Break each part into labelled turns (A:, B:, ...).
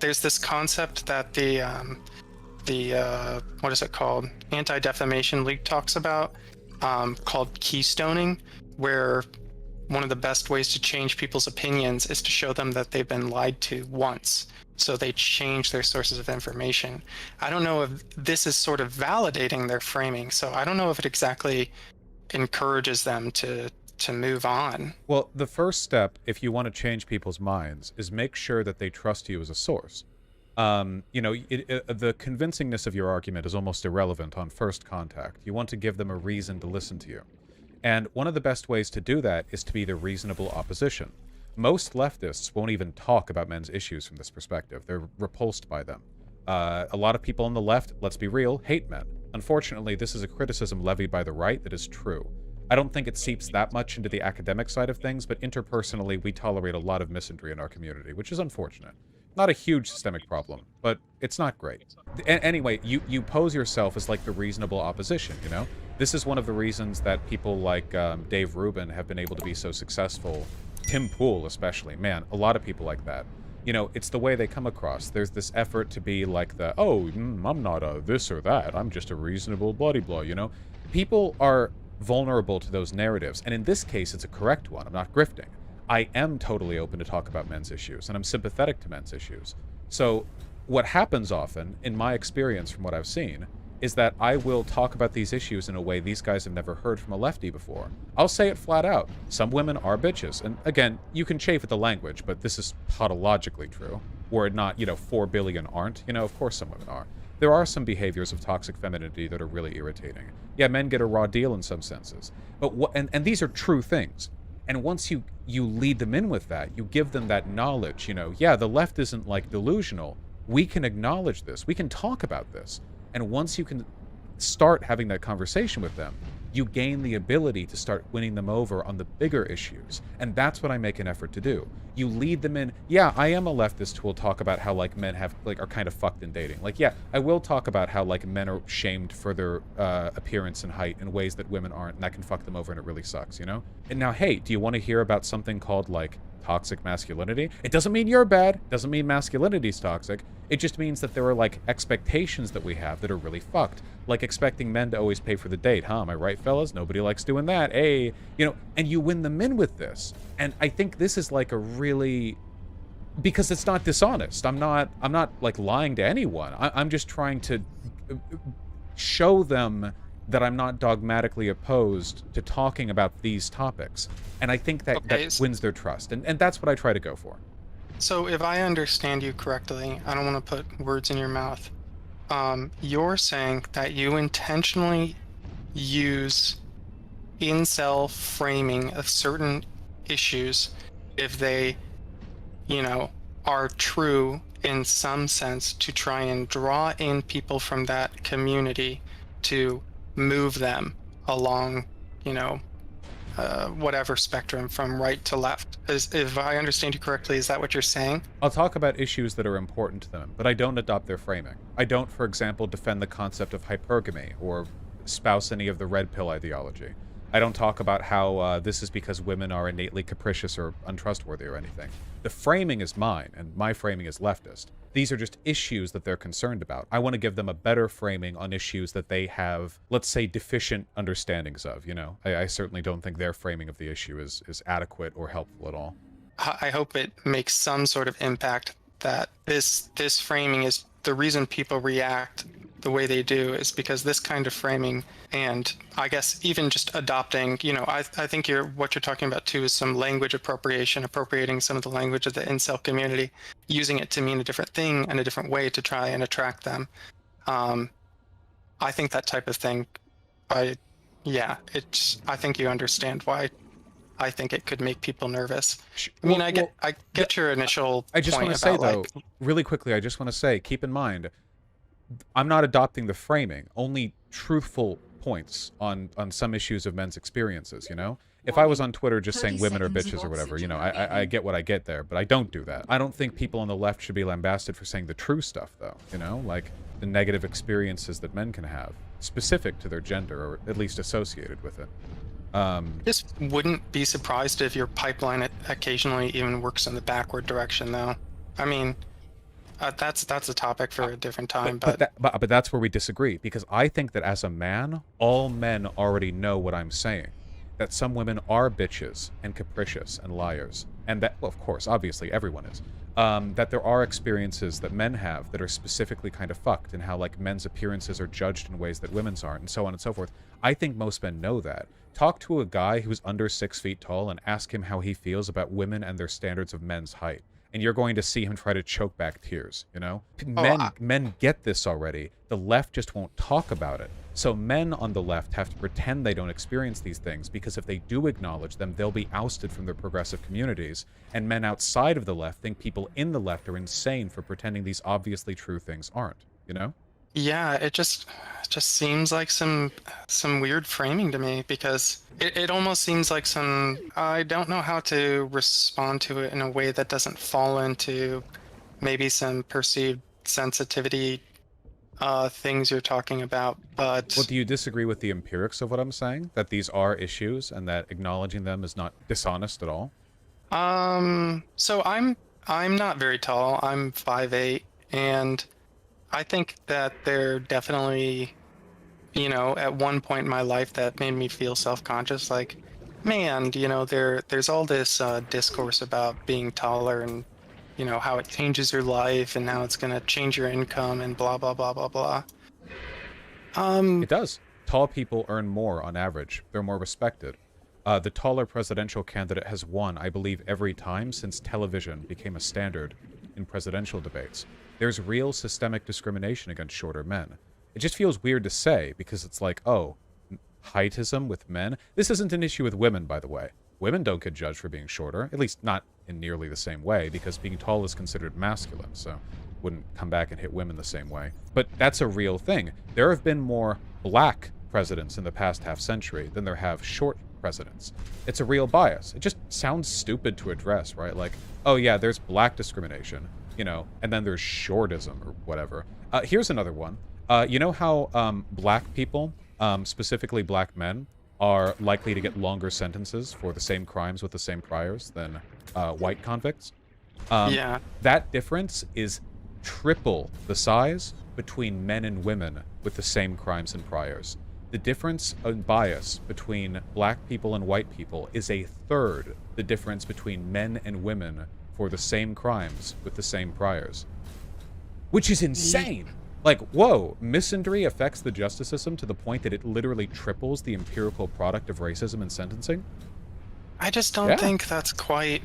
A: there's this concept that the what is it called? Anti-Defamation League talks about, called keystoning, where one of the best ways to change people's opinions is to show them that they've been lied to once, so they change their sources of information. I don't know if this is sort of validating their framing, so I don't know if it exactly encourages them to move on.
B: Well, the first step, if you want to change people's minds, is make sure that they trust you as a source. You know, the convincingness of your argument is almost irrelevant on first contact. You want to give them a reason to listen to you. And one of the best ways to do that is to be the reasonable opposition. Most leftists won't even talk about men's issues from this perspective. They're repulsed by them. A lot of people on the left, let's be real, hate men. Unfortunately, this is a criticism levied by the right that is true. I don't think it seeps that much into the academic side of things, but interpersonally, we tolerate a lot of misandry in our community, which is unfortunate. Not a huge systemic problem, but it's not great. Anyway, you pose yourself as like the reasonable opposition, you know? This is one of the reasons that people like Dave Rubin have been able to be so successful. Tim Pool especially. Man, a lot of people like that. You know, it's the way they come across. There's this effort to be like the, oh, I'm not a this or that. I'm just a reasonable blah-de-blah, you know? People are vulnerable to those narratives, and in this case, it's a correct one. I'm not grifting. I am totally open to talk about men's issues, and I'm sympathetic to men's issues. So what happens often, in my experience from what I've seen, is that I will talk about these issues in a way these guys have never heard from a lefty before. I'll say it flat out. Some women are bitches. And again, you can chafe at the language, but this is tautologically true. Were it not, you know, 4 billion aren't. You know, of course some women are. There are some behaviors of toxic femininity that are really irritating. Yeah, men get a raw deal in some senses. But and these are true things. And once you lead them in with that, you give them that knowledge, you know, yeah, the left isn't like delusional. We can acknowledge this. We can talk about this. And once you can start having that conversation with them, you gain the ability to start winning them over on the bigger issues. And that's what I make an effort to do. You lead them in. Yeah, I am a leftist who will talk about how like men have like are kind of fucked in dating. Like, yeah, I will talk about how like men are shamed for their appearance and height in ways that women aren't, and that can fuck them over and it really sucks, you know? And now, hey, do you want to hear about something called like toxic masculinity? It doesn't mean you're bad. It doesn't mean masculinity's toxic. It just means that there are like expectations that we have that are really fucked. Like expecting men to always pay for the date, huh? Am I right, fellas? Nobody likes doing that. Hey, you know, and you win them in with this. And I think this is like a really, because it's not dishonest. I'm not like lying to anyone. I'm just trying to show them that I'm not dogmatically opposed to talking about these topics. And I think that, that wins their trust. And that's what I try to go for.
A: So if I understand you correctly, I don't want to put words in your mouth. You're saying that you intentionally use incel framing of certain issues if they, you know, are true in some sense to try and draw in people from that community to move them along, you know, whatever spectrum from right to left. If I understand you correctly, is that what you're saying?
B: I'll talk about issues that are important to them, but I don't adopt their framing. I don't, for example, defend the concept of hypergamy or espouse any of the red pill ideology. I don't talk about how this is because women are innately capricious or untrustworthy or anything. The framing is mine, and my framing is leftist. These are just issues that they're concerned about. I want to give them a better framing on issues that they have, let's say, deficient understandings of, you know? I certainly don't think their framing of the issue is adequate or helpful at all.
A: I hope it makes some sort of impact, that this framing is the reason people react the way they do is because this kind of framing, and I guess even just adopting, you know, I think what you're talking about too is some language appropriating some of the language of the incel community, using it to mean a different thing and a different way to try and attract them. I think that type of thing, I think you understand why I think it could make people nervous. I mean, I get your initial
B: I just want to say, though, really quickly, I just want to say, keep in mind, I'm not adopting the framing, only truthful points on some issues of men's experiences, you know? If I was on Twitter just saying women are bitches or whatever, you know, I get what I get there, but I don't do that. I don't think people on the left should be lambasted for saying the true stuff, though, you know? Like, the negative experiences that men can have, specific to their gender, or at least associated with it.
A: Just wouldn't be surprised if your pipeline occasionally even works in the backward direction, though. I mean, That's a topic for a different time,
B: But that's where we disagree, because I think that as a man, all men already know what I'm saying. That some women are bitches and capricious and liars. And that, well, of course, obviously, everyone is. That there are experiences that men have that are specifically kind of fucked, and how, like, men's appearances are judged in ways that women's aren't, and so on and so forth. I think most men know that. Talk to a guy who's under 6 feet tall and ask him how he feels about women and their standards of men's height. And you're going to see him try to choke back tears, you know? Men get this already. The left just won't talk about it. So men on the left have to pretend they don't experience these things, because if they do acknowledge them, they'll be ousted from their progressive communities. And men outside of the left think people in the left are insane for pretending these obviously true things aren't, you know?
A: yeah, it just seems like some weird framing to me, because it almost seems like I don't know how to respond to it in a way that doesn't fall into maybe some perceived sensitivity things you're talking about. But
B: Well, do you disagree with the empirics of what I'm saying? That these are issues and that acknowledging them is not dishonest at all?
A: so I'm not very tall. I'm 5'8", and I think that there definitely, at one point in my life that made me feel self-conscious, like, man, there's all this discourse about being taller, and how it changes your life and how it's going to change your income and blah blah blah blah blah.
B: It does. Tall people earn more on average. They're more respected. The taller presidential candidate has won, I believe, every time since television became a standard in presidential debates. There's real systemic discrimination against shorter men. It just feels weird to say, because it's like, oh, heightism with men? This isn't an issue with women, by the way. Women don't get judged for being shorter, at least not in nearly the same way, because being tall is considered masculine, so wouldn't come back and hit women the same way. But that's a real thing. There have been more black presidents in the past half century than there have short presidents. It's a real bias. It just sounds stupid to address, right? Like, oh yeah, there's black discrimination, and then there's shortism or whatever. Here's another one. You know how black people, specifically black men, are likely to get longer sentences for the same crimes with the same priors than white convicts?
A: Yeah.
B: That difference is triple the size between men and women with the same crimes and priors. The difference in bias between black people and white people is a third the difference between men and women for the same crimes with the same priors. Which is insane! Like, whoa, misandry affects the justice system to the point that it literally triples the empirical product of racism and sentencing?
A: I just don't think that's quite...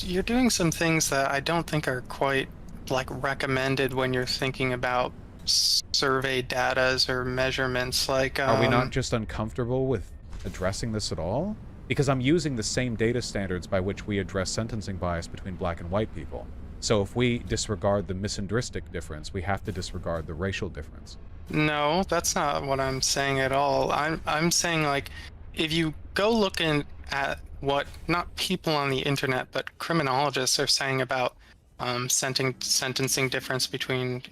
A: you're doing some things that I don't think are quite, like, recommended when you're thinking about survey datas or measurements, like...
B: Are we not just uncomfortable with addressing this at all? Because I'm using the same data standards by which we address sentencing bias between black and white people. So if we disregard the misandristic difference, we have to disregard the racial difference.
A: No, that's not what I'm saying at all. I'm saying, like, if you go looking at what not people on the internet but criminologists are saying about sentencing difference between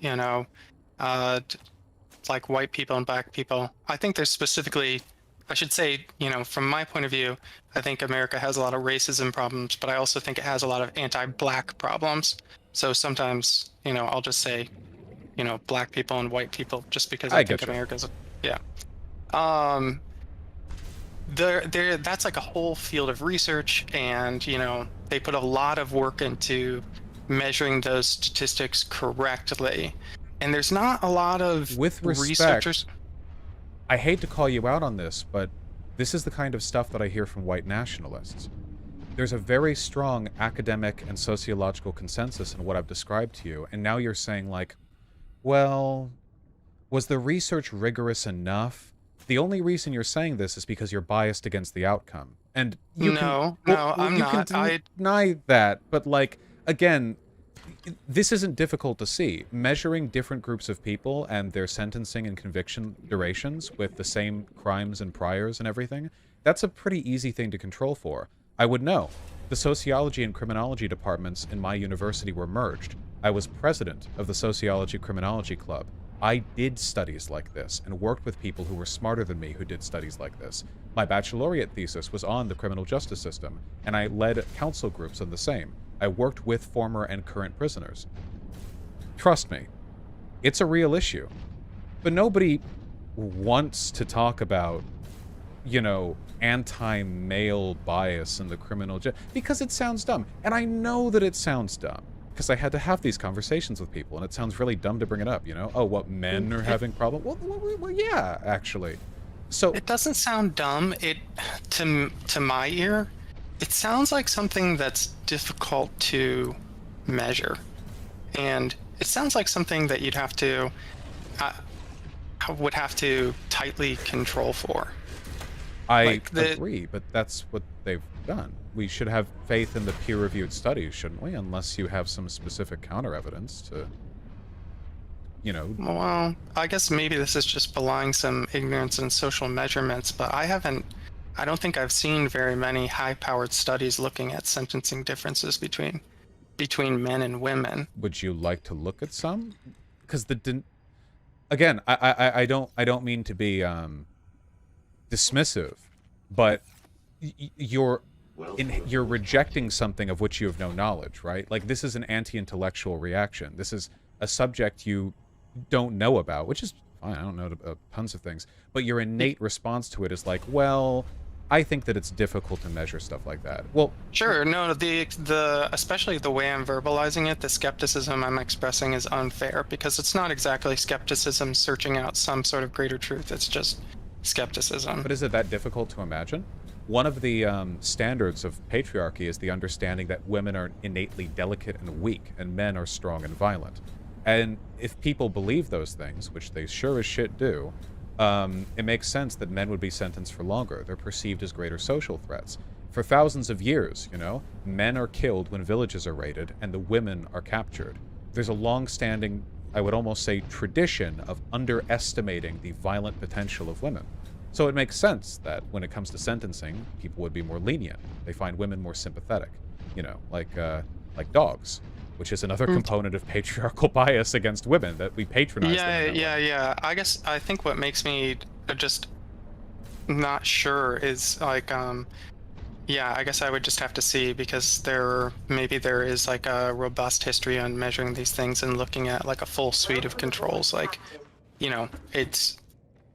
A: like white people and black people, I think there's specifically, I should say, from my point of view, I think America has a lot of racism problems, but I also think it has a lot of anti-black problems. So sometimes, I'll just say, black people and white people, just because I think America's, yeah. That's like a whole field of research, and, they put a lot of work into measuring those statistics correctly. And there's not a lot of researchers.
B: I hate to call you out on this, but this is the kind of stuff that I hear from white nationalists. There's a very strong academic and sociological consensus in what I've described to you, and now you're saying, like, well, was the research rigorous enough? The only reason you're saying this is because you're biased against the outcome. And you
A: I'm not.
B: I deny that, but, like, again, this isn't difficult to see. Measuring different groups of people and their sentencing and conviction durations with the same crimes and priors and everything, that's a pretty easy thing to control for. I would know. The sociology and criminology departments in my university were merged. I was president of the Sociology Criminology Club. I did studies like this and worked with people who were smarter than me who did studies like this. My baccalaureate thesis was on the criminal justice system, and I led council groups on the same. I worked with former and current prisoners. Trust me, it's a real issue. But nobody wants to talk about, you know, anti-male bias in the criminal because it sounds dumb. And I know that it sounds dumb because I had to have these conversations with people, and it sounds really dumb to bring it up, you know? Oh, what, men are having problems? Well, yeah, actually. So
A: it doesn't sound dumb. It to my ear, it sounds like something that's difficult to measure, and it sounds like something that you'd have to would have to tightly control for.
B: I agree, but that's what they've done. We should have faith in the peer-reviewed studies, shouldn't we? Unless you have some specific counter-evidence to, you know...
A: Well, I guess maybe this is just belying some ignorance in social measurements, but I don't think I've seen very many high-powered studies looking at sentencing differences between men and women.
B: Would you like to look at some? Because again, I don't mean to be dismissive, but you're rejecting something of which you have no knowledge, right? Like, this is an anti-intellectual reaction. This is a subject you don't know about, which is fine. I don't know tons of things, but your innate response to it is like, well, I think that it's difficult to measure stuff like that. Well,
A: sure, no, the especially the way I'm verbalizing it, the skepticism I'm expressing is unfair because it's not exactly skepticism searching out some sort of greater truth. It's just skepticism.
B: But is it that difficult to imagine? One of the standards of patriarchy is the understanding that women are innately delicate and weak, and men are strong and violent. And if people believe those things, which they sure as shit do, it makes sense that men would be sentenced for longer. They're perceived as greater social threats. For thousands of years, you know, men are killed when villages are raided, and the women are captured. There's a long-standing, I would almost say, tradition of underestimating the violent potential of women. So it makes sense that when it comes to sentencing, people would be more lenient. They find women more sympathetic, you know, like dogs, which is another component of patriarchal bias against women, that we patronize them.
A: Yeah. I think what makes me just not sure is like, yeah, I guess I would just have to see, because maybe there is like a robust history on measuring these things and looking at like a full suite of controls. Like, you know, it's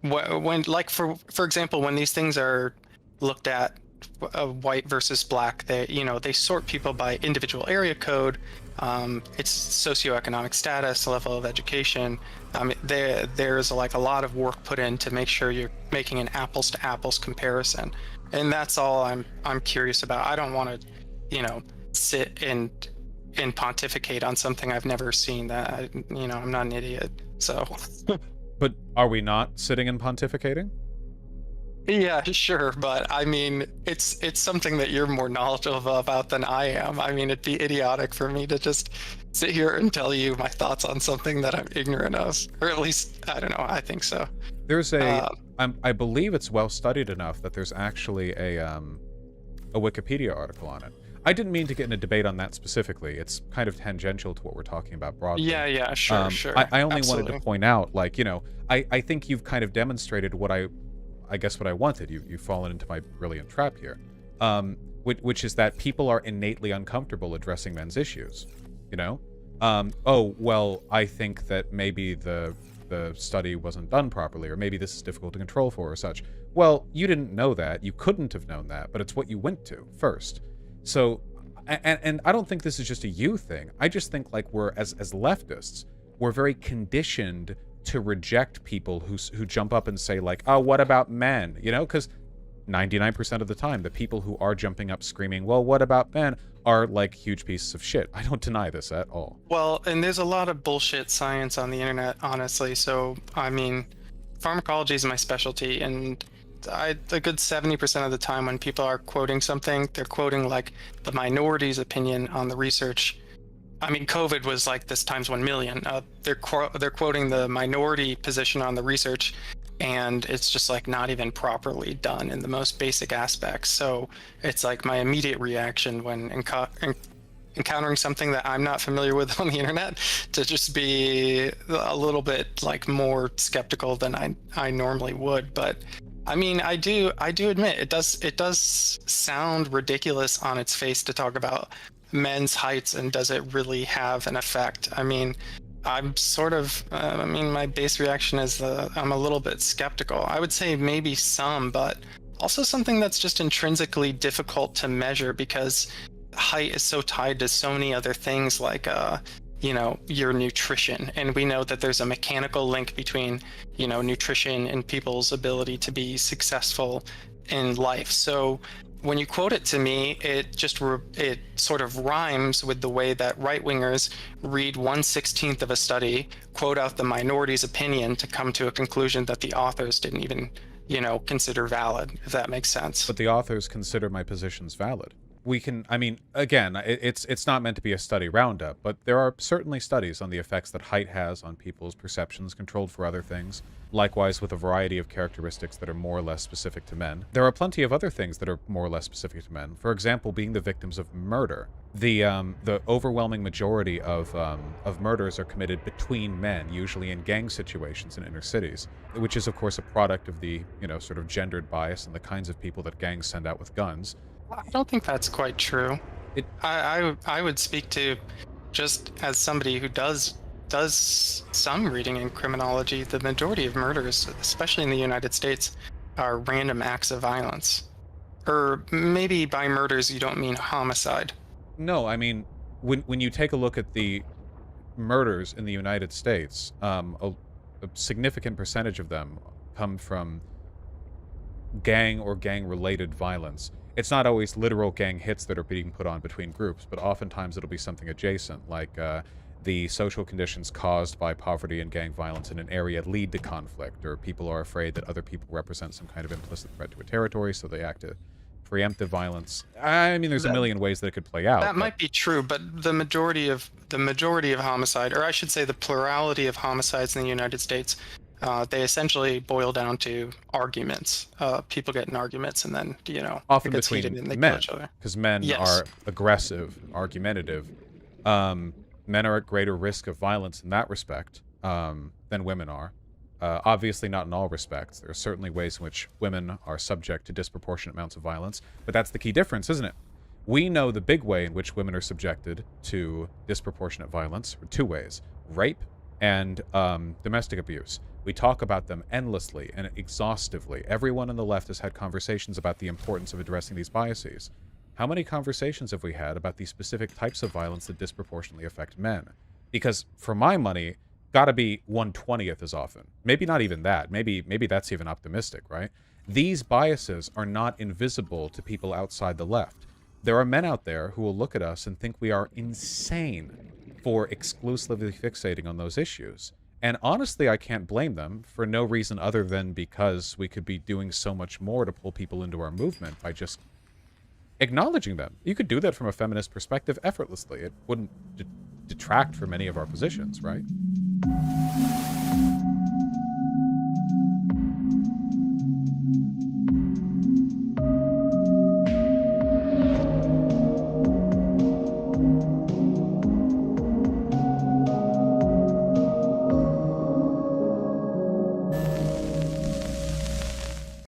A: when, like, for example, when these things are looked at, white versus black, they sort people by individual area code, its socioeconomic status, level of education. There's like a lot of work put in to make sure you're making an apples to apples comparison, and that's all I'm curious about. I don't want to, you know, sit and pontificate on something I've never seen. I'm not an idiot, so.
B: But are we not sitting and pontificating?
A: Yeah, sure, but I mean, it's something that you're more knowledgeable about than I am. I mean, it'd be idiotic for me to just sit here and tell you my thoughts on something that I'm ignorant of, or at least, I don't know, I think so.
B: There's I believe it's well studied enough that there's actually a Wikipedia article on it. I didn't mean to get in a debate on that specifically. It's kind of tangential to what we're talking about broadly.
A: Yeah, sure.
B: I only
A: Absolutely.
B: wanted to point out, like, you know, I think you've kind of demonstrated what I guess what I wanted. You've fallen into my brilliant trap here, which is that people are innately uncomfortable addressing men's issues, you know? Oh, well, I think that maybe the study wasn't done properly, or maybe this is difficult to control for, or such. Well, you didn't know that. You couldn't have known that, but it's what you went to first. So, and I don't think this is just a you thing. I just think, like, we're, as leftists, we're very conditioned to reject people who jump up and say, like, oh, what about men? You know, because 99% of the time, the people who are jumping up screaming, well, what about men, are like huge pieces of shit. I don't deny this at all.
A: Well, and there's a lot of bullshit science on the internet, honestly. So, I mean, pharmacology is my specialty, and a good 70% of the time when people are quoting something, they're quoting like the minority's opinion on the research. I mean, COVID was like this times 1 million. They're quoting the minority position on the research, and it's just like not even properly done in the most basic aspects. So it's like my immediate reaction when encountering something that I'm not familiar with on the internet to just be a little bit like more skeptical than I normally would. But I mean, I do admit it does sound ridiculous on its face to talk about men's heights, and does it really have an effect? I mean, I'm sort of, my base reaction is I'm a little bit skeptical. I would say maybe some, but also something that's just intrinsically difficult to measure because height is so tied to so many other things like, your nutrition. And we know that there's a mechanical link between, nutrition and people's ability to be successful in life. So when you quote it to me, it sort of rhymes with the way that right-wingers read 1/16 of a study, quote out the minority's opinion to come to a conclusion that the authors didn't even, consider valid, if that makes sense.
B: But the authors consider my positions valid. We can, again, it's not meant to be a study roundup, but there are certainly studies on the effects that height has on people's perceptions controlled for other things, likewise with a variety of characteristics that are more or less specific to men. There are plenty of other things that are more or less specific to men. For example, being the victims of murder. The overwhelming majority of murders are committed between men, usually in gang situations in inner cities, which is, of course, a product of the, sort of gendered bias and the kinds of people that gangs send out with guns.
A: I don't think that's quite true. I would speak to, just as somebody who does some reading in criminology, the majority of murders, especially in the United States, are random acts of violence. Or maybe by murders you don't mean homicide.
B: No, when you take a look at the murders in the United States, a significant percentage of them come from gang or gang-related violence. It's not always literal gang hits that are being put on between groups, but oftentimes it'll be something adjacent, like the social conditions caused by poverty and gang violence in an area lead to conflict, or people are afraid that other people represent some kind of implicit threat to a territory, so they act to preemptive violence. There's a million ways that it could play out.
A: That might be true, but the majority of homicide, or I should say the plurality of homicides in the United States, they essentially boil down to arguments. People get in arguments and then,
B: often
A: it gets
B: between
A: heated and they
B: men,
A: kill each other.
B: because men are aggressive, argumentative. Men are at greater risk of violence in that respect than women are. Obviously not in all respects. There are certainly ways in which women are subject to disproportionate amounts of violence, but that's the key difference, isn't it? We know the big way in which women are subjected to disproportionate violence, or two ways: rape and domestic abuse. We talk about them endlessly and exhaustively. Everyone on the left has had conversations about the importance of addressing these biases. How many conversations have we had about the specific types of violence that disproportionately affect men? Because, for my money, gotta be 1/20th as often. Maybe not even that. Maybe that's even optimistic, right? These biases are not invisible to people outside the left. There are men out there who will look at us and think we are insane for exclusively fixating on those issues. And honestly, I can't blame them for no reason other than because we could be doing so much more to pull people into our movement by just acknowledging them. You could do that from a feminist perspective effortlessly. It wouldn't detract from any of our positions, right?